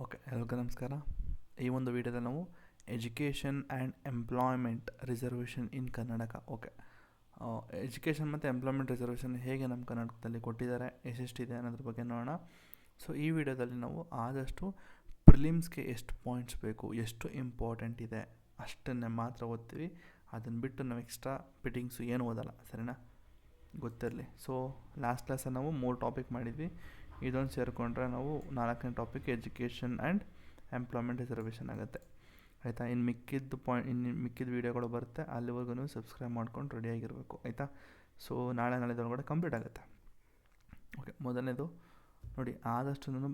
Okay, ಎಲ್ಲರಿಗೂ ನಮಸ್ಕಾರ. ಈ ಒಂದು ವಿಡಿಯೋದಲ್ಲಿ ನಾವು education and employment reservation in Karnataka. Okay, education ಮತ್ತು ಎಂಪ್ಲಾಯ್ಮೆಂಟ್ ರಿಸರ್ವೇಷನ್ ಹೇಗೆ ನಮ್ಮ ಕರ್ನಾಟಕದಲ್ಲಿ ಕೊಟ್ಟಿದ್ದಾರೆ, ಎಷ್ಟೆಷ್ಟಿದೆ ಅನ್ನೋದ್ರ ಬಗ್ಗೆ ನೋಡೋಣ. ಸೊ ಈ ವಿಡಿಯೋದಲ್ಲಿ ನಾವು ಆದಷ್ಟು ಪ್ರಿಲಿಮ್ಸ್ಗೆ ಎಷ್ಟು ಪಾಯಿಂಟ್ಸ್ ಬೇಕು, ಎಷ್ಟು ಇಂಪಾರ್ಟೆಂಟ್ ಇದೆ ಅಷ್ಟನ್ನೇ ಮಾತ್ರ ಓದ್ತೀವಿ. ಅದನ್ನು ಬಿಟ್ಟು ನಾವು ಎಕ್ಸ್ಟ್ರಾ ಫಿಟ್ಟಿಂಗ್ಸು ಏನು ಓದಲ್ಲ, ಸರಿನಾ? ಗೊತ್ತಿರಲಿ. ಸೊ ಲಾಸ್ಟ್ ಕ್ಲಾಸಲ್ಲಿ ನಾವು 3 ಟಾಪಿಕ್ ಮಾಡಿದ್ವಿ. ಇದೊಂದು ಸೇರಿಕೊಂಡ್ರೆ ನಾವು 4ನೇ topic education and employment reservation ಆಗುತ್ತೆ. ಆಯಿತಾ? ಇನ್ನು ಮಿಕ್ಕಿದ ವೀಡಿಯೋಗಳು ಬರುತ್ತೆ, ಅಲ್ಲಿವರೆಗೂ ನೀವು ಸಬ್ಸ್ಕ್ರೈಬ್ ಮಾಡ್ಕೊಂಡು ರೆಡಿಯಾಗಿರಬೇಕು. ಆಯಿತಾ? ಸೊ ನಾಳೆದೊಳಗಡೆ ಕಂಪ್ಲೀಟ್ ಆಗುತ್ತೆ. ಓಕೆ, ಮೊದಲನೇದು ನೋಡಿ, ಆದಷ್ಟು ನಾನು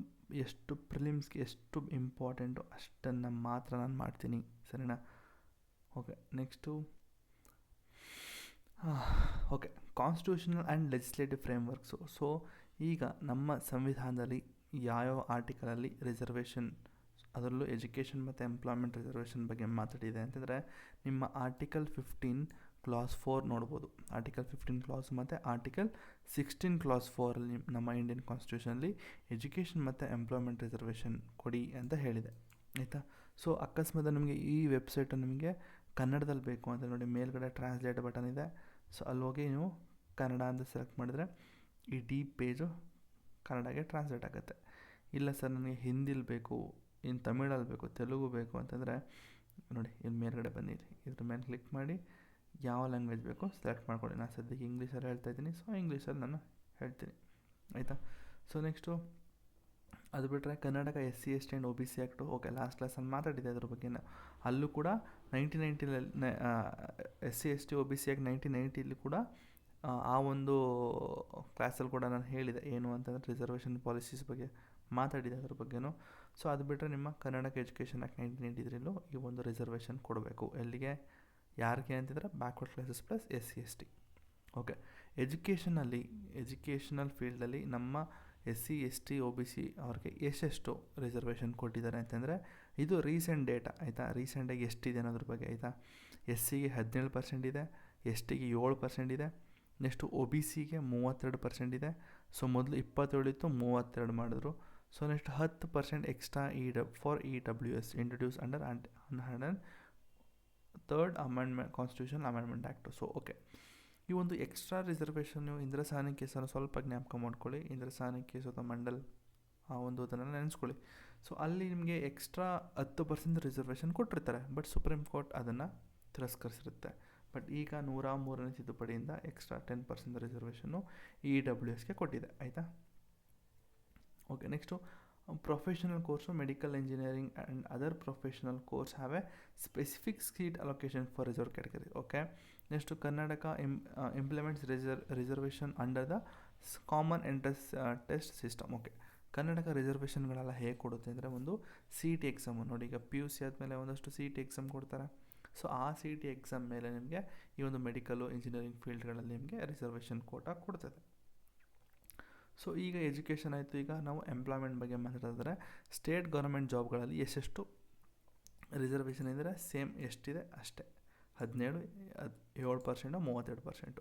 ಎಷ್ಟು ಪ್ರಿಲಿಮ್ಸ್ಗೆ ಎಷ್ಟು ಇಂಪಾರ್ಟೆಂಟು ಅಷ್ಟನ್ನು ಮಾತ್ರ ನಾನು ಮಾಡ್ತೀನಿ, ಸರಿನಾ? Okay, next okay, constitutional and legislative frameworks. So ಈಗ ನಮ್ಮ ಸಂವಿಧಾನದಲ್ಲಿ ಯಾವ್ಯಾವ ಆರ್ಟಿಕಲಲ್ಲಿ ರಿಸರ್ವೇಷನ್, ಅದರಲ್ಲೂ ಎಜುಕೇಷನ್ ಮತ್ತು ಎಂಪ್ಲಾಯ್ಮೆಂಟ್ ರಿಸರ್ವೇಷನ್ ಬಗ್ಗೆ ಮಾತಾಡಿದೆ ಅಂತಂದರೆ, ನಿಮ್ಮ ಆರ್ಟಿಕಲ್ 15 ಕ್ಲಾಸ್ 4 ನೋಡ್ಬೋದು. ಆರ್ಟಿಕಲ್ 15 ಕ್ಲಾಸ್ ಮತ್ತು ಆರ್ಟಿಕಲ್ 16 ಕ್ಲಾಸ್ 4ಅಲ್ಲಿ ನಮ್ಮ ಇಂಡಿಯನ್ ಕಾನ್ಸ್ಟಿಟ್ಯೂಷನಲ್ಲಿ ಎಜುಕೇಷನ್ ಮತ್ತು ಎಂಪ್ಲಾಯ್ಮೆಂಟ್ ರಿಸರ್ವೇಷನ್ ಕೊಡಿ ಅಂತ ಹೇಳಿದೆ. ಆಯಿತಾ? ಸೊ ಅಕಸ್ಮಾತ್ ನಿಮಗೆ ಈ ವೆಬ್ಸೈಟು ನಿಮಗೆ ಕನ್ನಡದಲ್ಲಿ ಬೇಕು ಅಂತ ನೋಡಿ, ಮೇಲ್ಗಡೆ ಟ್ರಾನ್ಸ್ಲೇಟ್ ಬಟನ್ ಇದೆ. ಸೊ ಅಲ್ಲಿ ಹೋಗಿ ನೀವು ಕನ್ನಡ ಅಂತ ಸೆಲೆಕ್ಟ್ ಮಾಡಿದರೆ ಇಡೀ ಪೇಜು ಕನ್ನಡಕ್ಕೆ ಟ್ರಾನ್ಸ್ಲೇಟ್ ಆಗುತ್ತೆ. ಇಲ್ಲ ಸರ್, ನನಗೆ ಹಿಂದಿಲಿ ಬೇಕು, ಇನ್ನು ತಮಿಳಲ್ಲಿ ಬೇಕು, ತೆಲುಗು ಬೇಕು ಅಂತಂದರೆ ನೋಡಿ, ಇಲ್ಲಿ ಮೇಲ್ಗಡೆ ಬಂದಿರಿ, ಇದ್ರ ಮೇಲೆ ಕ್ಲಿಕ್ ಮಾಡಿ ಯಾವ ಲ್ಯಾಂಗ್ವೇಜ್ ಬೇಕೋ ಸೆಲೆಕ್ಟ್ ಮಾಡ್ಕೊಳ್ಳಿ. ನಾನು ಸದ್ಯಕ್ಕೆ ಇಂಗ್ಲೀಷಲ್ಲಿ ಹೇಳ್ತಾಯಿದ್ದೀನಿ, ಸೊ ಇಂಗ್ಲೀಷಲ್ಲಿ ನಾನು ಹೇಳ್ತೀನಿ. ಆಯಿತಾ? ಸೊ ನೆಕ್ಸ್ಟು ಅದು ಬಿಟ್ಟರೆ Karnataka SC ST and OBC act. Okay, last ಕ್ಲಾಸಲ್ಲಿ ಮಾತಾಡಿದೆ ಅದ್ರ ಬಗ್ಗೆ. ಅಲ್ಲೂ ಕೂಡ 1990 SC ST OBC ಆ್ಯಕ್ಟ್ 1990 ಕೂಡ ಆ ಒಂದು ಕ್ಲಾಸಲ್ಲಿ ಕೂಡ ನಾನು ಹೇಳಿದೆ ಏನು ಅಂತಂದರೆ ರಿಸರ್ವೇಷನ್ ಪಾಲಿಸೀಸ್ ಬಗ್ಗೆ ಮಾತಾಡಿದೆ ಅದ್ರ ಬಗ್ಗೆನೂ. ಸೊ ಅದು ಬಿಟ್ಟರೆ ನಿಮ್ಮ ಕರ್ನಾಟಕ ಎಜುಕೇಷನ್ ಆ್ಯಕ್ಟ್ 1983 ಈ ಒಂದು ರಿಸರ್ವೇಷನ್ ಕೊಡಬೇಕು. ಎಲ್ಲಿಗೆ, ಯಾರಿಗೆ ಅಂತಂದರೆ backward classes plus SC ST. Okay, educational ಫೀಲ್ಡಲ್ಲಿ ನಮ್ಮ SC ST OBC ಅವ್ರಿಗೆ ಎಷ್ಟೆಷ್ಟು ರಿಸರ್ವೇಷನ್ ಕೊಟ್ಟಿದ್ದಾರೆ ಅಂತಂದರೆ, ಇದು ರೀಸೆಂಟ್ ಡೇಟಾ. ಆಯಿತಾ? ರೀಸೆಂಟಾಗಿ ಎಷ್ಟಿದೆ ಅನ್ನೋದ್ರ ಬಗ್ಗೆ. ಆಯಿತಾ? SCಗೆ 17% ಇದೆ, STಗೆ 7% ಇದೆ, ನೆಕ್ಸ್ಟು OBCಗೆ 32% ಇದೆ. ಸೊ ಮೊದಲು 27 ಇತ್ತು, 32 ಮಾಡಿದ್ರು. So next 10% extra for EWS introduce under 103rd amendment, constitution amendment act. So okay, ಈ ಒಂದು ಎಕ್ಸ್ಟ್ರಾ ರಿಸರ್ವೇಷನ್ ನೀವು ಇಂದಿರಾಸಾನಿ ಕೇಸನ್ನು ಸ್ವಲ್ಪ ಜ್ಞಾಪಕ ಮಾಡ್ಕೊಳ್ಳಿ. ಇಂದಿರಾಸಾನಿ ಕೇಸ್ ಅಥವಾ ಮಂಡಲ್ ಆ ಒಂದು ಅದನ್ನು ನೆನೆಸ್ಕೊಳ್ಳಿ. ಸೊ ಅಲ್ಲಿ ನಿಮಗೆ ಎಕ್ಸ್ಟ್ರಾ 10% ರಿಸರ್ವೇಷನ್ ಕೊಟ್ಟಿರ್ತಾರೆ, ಬಟ್ ಸುಪ್ರೀಂ ಕೋರ್ಟ್ ಅದನ್ನು ತಿರಸ್ಕರಿಸಿರುತ್ತೆ. ಬಟ್ ಈಗ 103ನೇ ತಿದ್ದುಪಡಿಯಿಂದ ಎಕ್ಸ್ಟ್ರಾ 10% ರಿಸರ್ವೇಷನ್ನು EWSಗೆ ಕೊಟ್ಟಿದೆ. ಆಯಿತಾ? Okay, next professional course, medical engineering and other professional course have a specific seat allocation for reserve category. Okay, next Karnataka implements reservation under the common entrance test system. Okay, Karnataka ರಿಸರ್ವೇಷನ್ಗಳೆಲ್ಲ ಹೇಗೆ ಕೊಡುತ್ತೆ ಅಂದರೆ, ಒಂದು CET exam ನೋಡಿ, ಈಗ PUC ಆದಮೇಲೆ ಒಂದಷ್ಟು CET exam ಕೊಡ್ತಾರೆ. ಸೊ ಆ CET ಎಕ್ಸಾಮ್ ಮೇಲೆ ನಿಮಗೆ ಈ ಒಂದು ಮೆಡಿಕಲು ಇಂಜಿನಿಯರಿಂಗ್ ಫೀಲ್ಡ್ಗಳಲ್ಲಿ ನಿಮಗೆ ರಿಸರ್ವೇಷನ್ ಕೋಟಾ ಕೊಡ್ತದೆ. ಸೊ ಈಗ ಎಜುಕೇಷನ್ ಆಯಿತು. ಈಗ ನಾವು ಎಂಪ್ಲಾಯ್ಮೆಂಟ್ ಬಗ್ಗೆ ಮಾತಾಡಿದ್ರೆ, ಸ್ಟೇಟ್ ಗೌರ್ಮೆಂಟ್ ಜಾಬ್ಗಳಲ್ಲಿ ಎಷ್ಟೆಷ್ಟು ರಿಸರ್ವೇಷನ್ ಇದ್ದರೆ ಸೇಮ್ ಎಷ್ಟಿದೆ ಅಷ್ಟೇ, 17, 7%, 32%.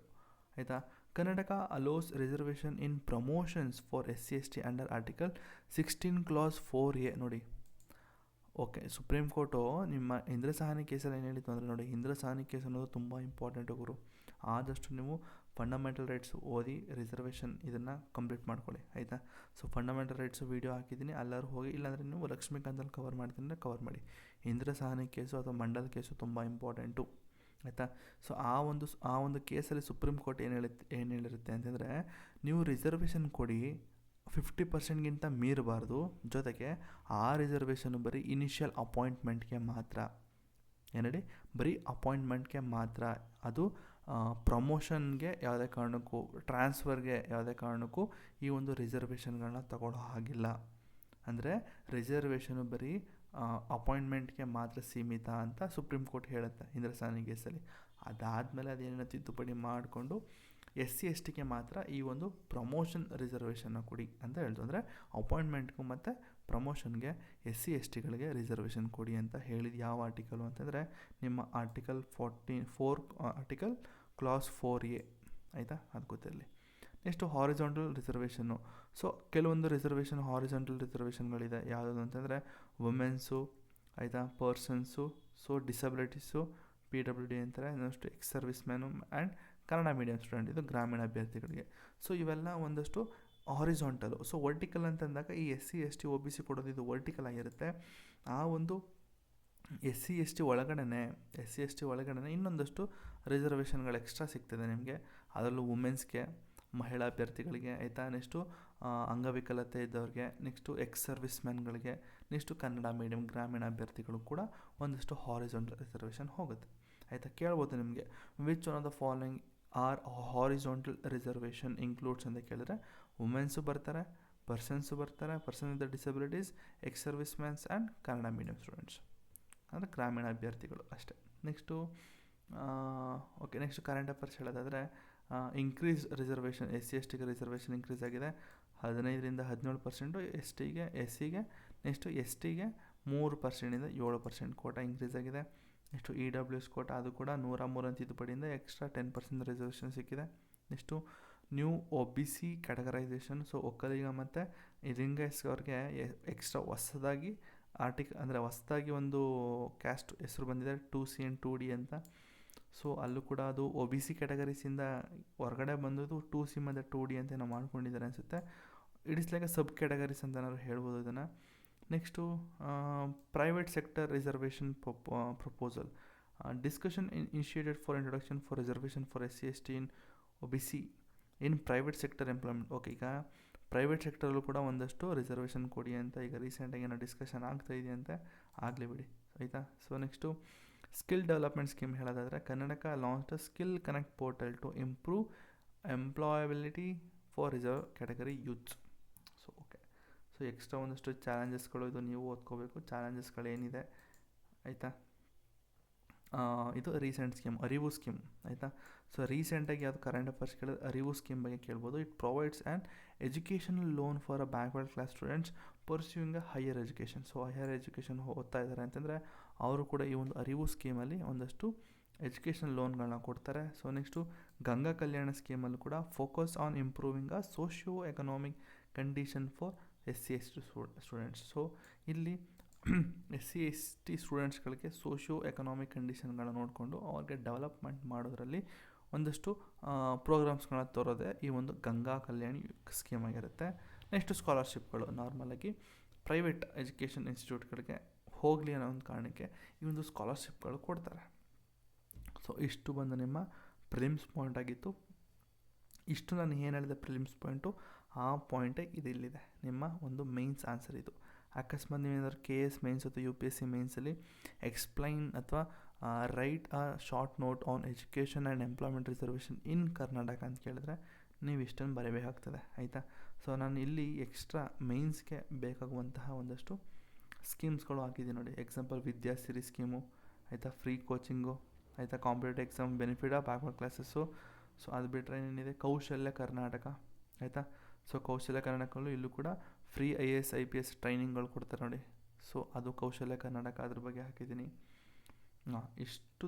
ಆಯಿತಾ? Karnataka allows reservation in promotions for SC ST under article 16 class 4A. ನೋಡಿ, ಓಕೆ, ಸುಪ್ರೀಂ ಕೋರ್ಟು ನಿಮ್ಮ ಇಂದಿರಾಸಾನಿ ಕೇಸಲ್ಲಿ ಏನು ಹೇಳಿತ್ತು ಅಂದರೆ, ನೋಡಿ, ಇಂದಿರಾಸಾನಿ ಕೇಸ್ ಅನ್ನೋದು ತುಂಬ ಇಂಪಾರ್ಟೆಂಟು ಗುರು. ಆದಷ್ಟು ನೀವು ಫಂಡಮೆಂಟಲ್ ರೈಟ್ಸ್ ಓದಿ ರಿಸರ್ವೇಷನ್ ಇದನ್ನು ಕಂಪ್ಲೀಟ್ ಮಾಡ್ಕೊಳ್ಳಿ. ಆಯಿತಾ? ಸೊ ಫಂಡಮೆಂಟಲ್ ರೈಟ್ಸು ವೀಡಿಯೋ ಹಾಕಿದ್ದೀನಿ, ಎಲ್ಲರೂ ಹೋಗಿ. ಇಲ್ಲಾಂದರೆ ನೀವು ಲಕ್ಷ್ಮೀಕಾಂತಲ್ಲಿ ಕವರ್ ಮಾಡ್ತೀನಿ ಅಂದರೆ ಕವರ್ ಮಾಡಿ. ಇಂದಿರಾಸಾನಿ ಕೇಸು ಅಥವಾ ಮಂಡಲ್ ಕೇಸು ತುಂಬ ಇಂಪಾರ್ಟೆಂಟು. ಆಯಿತಾ? ಸೊ ಆ ಒಂದು ಕೇಸಲ್ಲಿ ಸುಪ್ರೀಂ ಕೋರ್ಟ್ ಏನು ಹೇಳಿರುತ್ತೆ ಅಂತಂದರೆ, ನೀವು ರಿಸರ್ವೇಷನ್ ಕೊಡಿ, 50%ಗಿಂತ ಮೀರಬಾರ್ದು. ಜೊತೆಗೆ ಆ ರಿಸರ್ವೇಷನ್ನು ಬರೀ ಇನಿಷಿಯಲ್ ಅಪಾಯಿಂಟ್ಮೆಂಟ್ಗೆ ಮಾತ್ರ. ಏನೇಳಿ, ಬರೀ ಅಪಾಯಿಂಟ್ಮೆಂಟ್ಗೆ ಮಾತ್ರ. ಅದು ಪ್ರಮೋಷನ್ಗೆ ಯಾವುದೇ ಕಾರಣಕ್ಕೂ, ಟ್ರಾನ್ಸ್ಫರ್ಗೆ ಯಾವುದೇ ಕಾರಣಕ್ಕೂ ಈ ಒಂದು ರಿಸರ್ವೇಷನ್ಗಳನ್ನ ತಗೊಳ್ಳೋ ಹಾಗಿಲ್ಲ. ಅಂದರೆ ರಿಸರ್ವೇಷನು ಬರೀ ಅಪಾಯಿಂಟ್ಮೆಂಟ್ಗೆ ಮಾತ್ರ ಸೀಮಿತ ಅಂತ ಸುಪ್ರೀಂ ಕೋರ್ಟ್ ಹೇಳುತ್ತೆ ಇಂದಿರಾಸಾನಿ ಕೇಸಲ್ಲಿ. ಅದಾದಮೇಲೆ ಅದೇನೇನೋ ತಿದ್ದುಪಡಿ ಮಾಡಿಕೊಂಡು SC STಗೆ ಮಾತ್ರ ಈ ಒಂದು ಪ್ರಮೋಷನ್ ರಿಸರ್ವೇಷನ್ನ ಕೊಡಿ ಅಂತ ಹೇಳ್ತು. ಅಂದರೆ ಅಪಾಯಿಂಟ್ಮೆಂಟ್ಗೂ ಮತ್ತು ಪ್ರಮೋಷನ್ಗೆ SC STಗಳಿಗೆ ರಿಸರ್ವೇಷನ್ ಕೊಡಿ ಅಂತ ಹೇಳಿದ ಯಾವ ಆರ್ಟಿಕಲು ಅಂತಂದರೆ, ನಿಮ್ಮ ಆರ್ಟಿಕಲ್ 44 ಆರ್ಟಿಕಲ್ ಕ್ಲಾಸ್ 4A. ಆಯಿತಾ? ಅದು ಗೊತ್ತಿರಲಿ. Next horizontal reservation. ಸೊ ಕೆಲವೊಂದು ರಿಸರ್ವೇಷನ್ ಹಾರಿಜಾಂಟಲ್ ರಿಸರ್ವೇಷನ್ಗಳಿದೆ, ಯಾವುದು ಅಂತಂದರೆ ವುಮೆನ್ಸು, ಆಯಿತಾ, ಪರ್ಸನ್ಸು, ಸೊ ಡಿಸಬಿಲಿಟೀಸು, PWD ಅಂತಾರೆ, ಇನ್ನಷ್ಟು ex service man and Kannada medium student, ಇದು ಗ್ರಾಮೀಣ ಅಭ್ಯರ್ಥಿಗಳಿಗೆ. ಸೊ ಇವೆಲ್ಲ ಒಂದಷ್ಟು ಹಾರಿಜಾಂಟಲು. ಸೊ ವರ್ಟಿಕಲ್ ಅಂತಂದಾಗ ಈ SC ST OBC ಕೊಡೋದು ಇದು ವರ್ಟಿಕಲ್ ಆಗಿರುತ್ತೆ. ಆ ಒಂದು SC ST ಒಳಗಡೆ ಇನ್ನೊಂದಷ್ಟು ರಿಸರ್ವೇಷನ್ಗಳು ಎಕ್ಸ್ಟ್ರಾ ಸಿಗ್ತದೆ ನಿಮಗೆ. ಅದರಲ್ಲೂ ವುಮೆನ್ಸ್ಗೆ, ಮಹಿಳಾ ಅಭ್ಯರ್ಥಿಗಳಿಗೆ, ಆಯಿತಾ, ನೆಕ್ಸ್ಟು ಅಂಗವಿಕಲತೆ ಇದ್ದವ್ರಿಗೆ, ನೆಕ್ಸ್ಟು ಎಕ್ಸ್ ಸರ್ವಿಸ್ ಮ್ಯಾನ್ಗಳಿಗೆ, ನೆಕ್ಸ್ಟು ಕನ್ನಡ ಮೀಡಿಯಂ ಗ್ರಾಮೀಣ ಅಭ್ಯರ್ಥಿಗಳು ಕೂಡ ಒಂದಷ್ಟು ಹಾರಿಜಾಂಟಲ್ ರಿಸರ್ವೇಷನ್ ಹೋಗುತ್ತೆ. ಆಯಿತಾ, ಕೇಳ್ಬೋದು ನಿಮಗೆ which one of the following are horizontal reservation includes ಅಂತ ಕೇಳಿದ್ರೆ ವುಮೆನ್ಸು ಬರ್ತಾರೆ, ಪರ್ಸನ್ಸು ಬರ್ತಾರೆ, person with disabilities, ex service mans and Kannada medium students ಅಂದರೆ ಗ್ರಾಮೀಣ ಅಭ್ಯರ್ಥಿಗಳು ಅಷ್ಟೇ. ನೆಕ್ಸ್ಟು ನೆಕ್ಸ್ಟ್ ಕರೆಂಟ್ ಅಫೇರ್ಸ್ ಹೇಳೋದಾದರೆ ಇನ್ಕ್ರೀಸ್ ರಿಸರ್ವೇಷನ್, SC STಗೆ ರಿಸರ್ವೇಷನ್ ಇನ್ಕ್ರೀಸ್ ಆಗಿದೆ 15% 17%, SCಗೆ ನೆಕ್ಸ್ಟು STಗೆ 3% 7% ಕೋಟಾ ಇನ್ಕ್ರೀಸ್ ಆಗಿದೆ. ನೆಕ್ಸ್ಟು EWS ಕೋಟಾ ಅದು ಕೂಡ 103 ತಿದ್ದುಪಡಿಯಿಂದ ಎಕ್ಸ್ಟ್ರಾ 10% ರಿಸರ್ವೇಷನ್ ಸಿಕ್ಕಿದೆ. Next new OBC categorisation, so Vokkaliga ಮತ್ತು ಲಿಂಗಾಯತ್ಸ್ಗೆ ಎಕ್ಸ್ಟ್ರಾ ಹೊಸದಾಗಿ ಹೊಸದಾಗಿ ಒಂದು ಕ್ಯಾಸ್ಟ್ ಹೆಸರು ಬಂದಿದೆ 2C and 2D ಅಂತ. ಸೊ ಅಲ್ಲೂ ಕೂಡ ಅದು OBC ಕ್ಯಾಟಗರೀಸಿಂದ ಹೊರಗಡೆ ಬಂದದ್ದು 2C ಮತ್ತು 2D ಅಂತ ಏನೋ ಮಾಡ್ಕೊಂಡಿದ್ದಾರೆ ಅನಿಸುತ್ತೆ. It is like sub categories ಅಂತ ಏನಾದ್ರು ಹೇಳ್ಬೋದು ಇದನ್ನು. Next private sector reservation proposal discussion initiated for introduction for reservation for SC ST in OBC in private sector employment. ಈಗ ಪ್ರೈವೇಟ್ ಸೆಕ್ಟರಲ್ಲೂ ಕೂಡ ಒಂದಷ್ಟು ರಿಸರ್ವೇಷನ್ ಕೊಡಿ ಅಂತ ಈಗ ರೀಸೆಂಟಾಗಿ ಏನೋ ಡಿಸ್ಕಷನ್ ಆಗ್ತಾಯಿದೆಯಂತೆ, ಆಗಲಿ ಬಿಡಿ, ಆಯಿತಾ. So next skill development scheme ಹೇಳೋದಾದರೆ Karnataka launch the skill connect portal to improve employability for reserve category youths. So extra ಒಂದಷ್ಟು ಚಾಲೆಂಜಸ್ಗಳು, ಇದು ನೀವು ಓದ್ಕೋಬೇಕು ಚಾಲೆಂಜಸ್ಗಳೇನಿದೆ, ಆಯಿತಾ. ಇದು ರೀಸೆಂಟ್ ಸ್ಕೀಮ್, ಅರಿವು ಸ್ಕೀಮ್, ಆಯಿತಾ. ಸೊ ರೀಸೆಂಟಾಗಿ ಯಾವುದು ಕರೆಂಟ್ ಅಫೇರ್ಸ್ ಕೇಳಿದ್ರೆ ಅರಿವು ಸ್ಕೀಮ್ ಬಗ್ಗೆ ಕೇಳ್ಬೋದು. It provides an educational loan for a backward class students pursuing a higher education. So higher education ಓದ್ತಾ ಇದ್ದಾರೆ ಅಂತಂದರೆ ಅವರು ಕೂಡ ಈ ಒಂದು ಅರಿವು ಸ್ಕೀಮಲ್ಲಿ ಒಂದಷ್ಟು ಎಜುಕೇಷನಲ್ ಲೋನ್ಗಳನ್ನ ಕೊಡ್ತಾರೆ. ಸೊ ನೆಕ್ಸ್ಟು ಗಂಗಾ ಕಲ್ಯಾಣ ಸ್ಕೀಮಲ್ಲೂ ಕೂಡ focus on improving a socio economic condition for SC ST students. So ಇಲ್ಲಿ SC ST ಸ್ಟೂಡೆಂಟ್ಸ್ಗಳಿಗೆ ಸೋಷಿಯೋ ಎಕನಾಮಿಕ್ ಕಂಡೀಷನ್ಗಳನ್ನ ನೋಡಿಕೊಂಡು ಅವ್ರಿಗೆ ಡೆವಲಪ್ಮೆಂಟ್ ಮಾಡೋದ್ರಲ್ಲಿ ಒಂದಷ್ಟು ಪ್ರೋಗ್ರಾಮ್ಸ್ಗಳನ್ನ ತರೋದೇ ಈ ಒಂದು ಗಂಗಾ ಕಲ್ಯಾಣಿ ಸ್ಕೀಮ್ ಆಗಿರುತ್ತೆ. ನೆಕ್ಸ್ಟು ಸ್ಕಾಲರ್ಶಿಪ್ಗಳು ನಾರ್ಮಲಾಗಿ ಪ್ರೈವೇಟ್ ಎಜುಕೇಷನ್ ಇನ್ಸ್ಟಿಟ್ಯೂಟ್ಗಳಿಗೆ ಹೋಗಲಿ ಅನ್ನೋ ಒಂದು ಕಾರಣಕ್ಕೆ ಈ ಒಂದು ಸ್ಕಾಲರ್ಶಿಪ್ಗಳು ಕೊಡ್ತಾರೆ. ಸೊ ಇಷ್ಟು ಬಂದು ನಿಮ್ಮ ಪ್ರಿಲಿಮ್ಸ್ ಪಾಯಿಂಟ್ ಆಗಿತ್ತು. ಇಷ್ಟು ನಾನು ಏನು ಹೇಳಿದೆ ಪ್ರಿಲಿಮ್ಸ್ ಪಾಯಿಂಟು, ಆ ಪಾಯಿಂಟೇ ಇದು ಇಲ್ಲಿದೆ ನಿಮ್ಮ ಒಂದು ಮೇನ್ಸ್ ಆನ್ಸರ್. ಇದು ಅಕಸ್ಮಾತ್ ನೀವೇನಾದ್ರು KS ಮೇನ್ಸ್ ಅಥವಾ UPSC ಮೇನ್ಸಲ್ಲಿ ಎಕ್ಸ್ಪ್ಲೈನ್ ಅಥವಾ write a short note on education and employment reservation in Karnataka ಅಂತ ಕೇಳಿದ್ರೆ ನೀವು ಇಷ್ಟನ್ನು ಬರೀಬೇಕಾಗ್ತದೆ, ಆಯಿತಾ. ಸೊ ನಾನು ಇಲ್ಲಿ ಎಕ್ಸ್ಟ್ರಾ ಮೇನ್ಸ್ಗೆ ಬೇಕಾಗುವಂತಹ ಒಂದಷ್ಟು ಸ್ಕೀಮ್ಸ್ಗಳು ಹಾಕಿದ್ದೀನಿ ನೋಡಿ. ಎಕ್ಸಾಂಪಲ್ ವಿದ್ಯಾಸಿರಿ ಸ್ಕೀಮು, ಆಯಿತಾ, ಫ್ರೀ ಕೋಚಿಂಗು, ಆಯಿತಾ, competitive exam benefit of backward classes. So ಅದು ಬಿಟ್ಟರೆ ಏನಿದೆ ಕೌಶಲ್ಯ ಕರ್ನಾಟಕ, ಆಯಿತಾ. ಸೊ ಕೌಶಲ್ಯ ಕರ್ನಾಟಕಲ್ಲೂ ಇಲ್ಲೂ ಕೂಡ ಫ್ರೀ IAS IPS ಟ್ರೈನಿಂಗ್ಗಳು ಕೊಡ್ತಾರೆ ನೋಡಿ. ಸೊ ಅದು ಕೌಶಲ್ಯ ಕರ್ನಾಟಕ, ಅದ್ರ ಬಗ್ಗೆ ಹಾಕಿದ್ದೀನಿ. ಇಷ್ಟು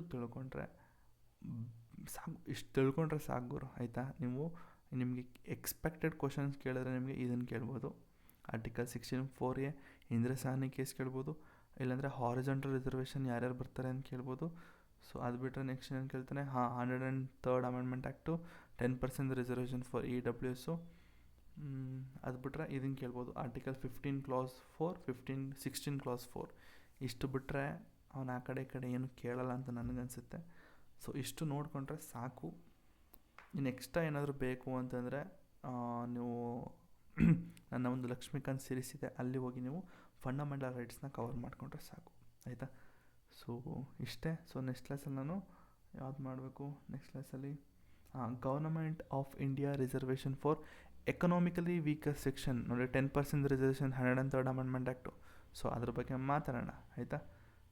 ತಿಳ್ಕೊಂಡ್ರೆ ಸಾಕು ಗುರು, ಆಯಿತಾ. ನಿಮಗೆ ಎಕ್ಸ್ಪೆಕ್ಟೆಡ್ ಕ್ವಶನ್ಸ್ ಕೇಳಿದ್ರೆ ನಿಮಗೆ ಇದನ್ನು ಕೇಳ್ಬೋದು. ಆರ್ಟಿಕಲ್ 16(4)A ಇಂದ್ರಸಾನಿ ಕೇಸ್ ಕೇಳ್ಬೋದು, ಇಲ್ಲಾಂದರೆ ಹಾರಿಜಾಂಟಲ್ ರಿಸರ್ವೇಷನ್ ಯಾರ್ಯಾರು ಬರ್ತಾರೆ ಅಂತ ಕೇಳ್ಬೋದು. ಸೊ ಅದು ಬಿಟ್ಟರೆ ನೆಕ್ಸ್ಟ್ ಏನು ಕೇಳ್ತಾನೆ, 103rd amendment act 10% reservation for EWS. ಅದು ಬಿಟ್ಟರೆ ಇದನ್ನು ಕೇಳ್ಬೋದು, ಆರ್ಟಿಕಲ್ 15 clause 4, 16 clause 4. ಇಷ್ಟು ಬಿಟ್ಟರೆ ಅವನು ಆ ಕಡೆ ಈ ಕಡೆ ಏನು ಕೇಳಲ್ಲ ಅಂತ ನನಗನ್ಸುತ್ತೆ. ಸೊ ಇಷ್ಟು ನೋಡಿಕೊಂಡ್ರೆ ಸಾಕು. ಇನ್ನು ಎಕ್ಸ್ಟ್ರಾ ಏನಾದರೂ ಬೇಕು ಅಂತಂದರೆ ನೀವು ನನ್ನ ಒಂದು ಲಕ್ಷ್ಮೀಕಾಂತ್ ಸೀರೀಸ್ ಇದೆ, ಅಲ್ಲಿ ಹೋಗಿ ನೀವು ಫಂಡಮೆಂಟಲ್ ರೈಟ್ಸ್ನ ಕವರ್ ಮಾಡಿಕೊಂಡ್ರೆ ಸಾಕು, ಆಯಿತಾ. ಸೊ ಇಷ್ಟೇ. ಸೊ ನೆಕ್ಸ್ಟ್ ಕ್ಲಾಸಲ್ಲಿ ನಾನು ಯಾವ್ದು ಮಾಡಬೇಕು, ನೆಕ್ಸ್ಟ್ ಕ್ಲಾಸಲ್ಲಿ government of India reservation for economically weaker section ನೋಡಿ, 10% reservation 103rd amendment act. So ಅದ್ರ ಬಗ್ಗೆ ಮಾತಾಡೋಣ, ಆಯಿತಾ.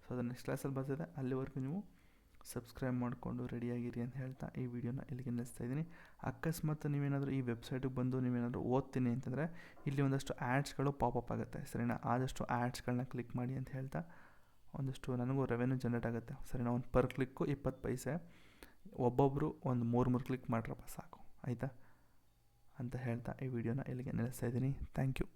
ಸೊ ಅದು ನೆಕ್ಸ್ಟ್ ಕ್ಲಾಸಲ್ಲಿ ಬರ್ತಿದೆ. ಅಲ್ಲಿವರೆಗೂ ನೀವು ಸಬ್ಸ್ಕ್ರೈಬ್ ಮಾಡಿಕೊಂಡು ರೆಡಿಯಾಗಿರಿ ಅಂತ ಹೇಳ್ತಾ ಈ ವಿಡಿಯೋನ ಇಲ್ಲಿಗೆ ನಿಲ್ಲಿಸ್ತಾ ಇದ್ದೀನಿ. ಅಕಸ್ಮಾತ್ ನೀವೇನಾದರೂ ಈ ವೆಬ್ಸೈಟಿಗೆ ಬಂದು ನೀವೇನಾದರೂ ಓದ್ತೀನಿ ಅಂತಂದರೆ ಇಲ್ಲಿ ಒಂದಷ್ಟು ಆ್ಯಡ್ಸ್ಗಳು ಪಾಪಪ್ ಆಗುತ್ತೆ, ಸರಿನಾ. ಆದಷ್ಟು ಆ್ಯಡ್ಸ್ಗಳನ್ನ ಕ್ಲಿಕ್ ಮಾಡಿ ಅಂತ ಹೇಳ್ತಾ ಒಂದಷ್ಟು ನನಗೂ ರೆವೆನ್ಯೂ ಜನ್ರೇಟ್ ಆಗುತ್ತೆ, ಸರಿನಾ. ಒಂದು ಪರ್ ಕ್ಲಿಕ್ಕು 20 ಪೈಸೆ, ಒಬ್ಬೊಬ್ಬರು ಒಂದು 3 ಕ್ಲಿಕ್ ಮಾಡ್ರಪ್ಪ ಸಾಕು, ಆಯಿತಾ. ಅಂತ ಹೇಳ್ತಾ ಈ ವಿಡಿಯೋನ ಇಲ್ಲಿಗೆ ನಿಲ್ಲಿಸ್ತಾ ಇದ್ದೀನಿ. Thank you.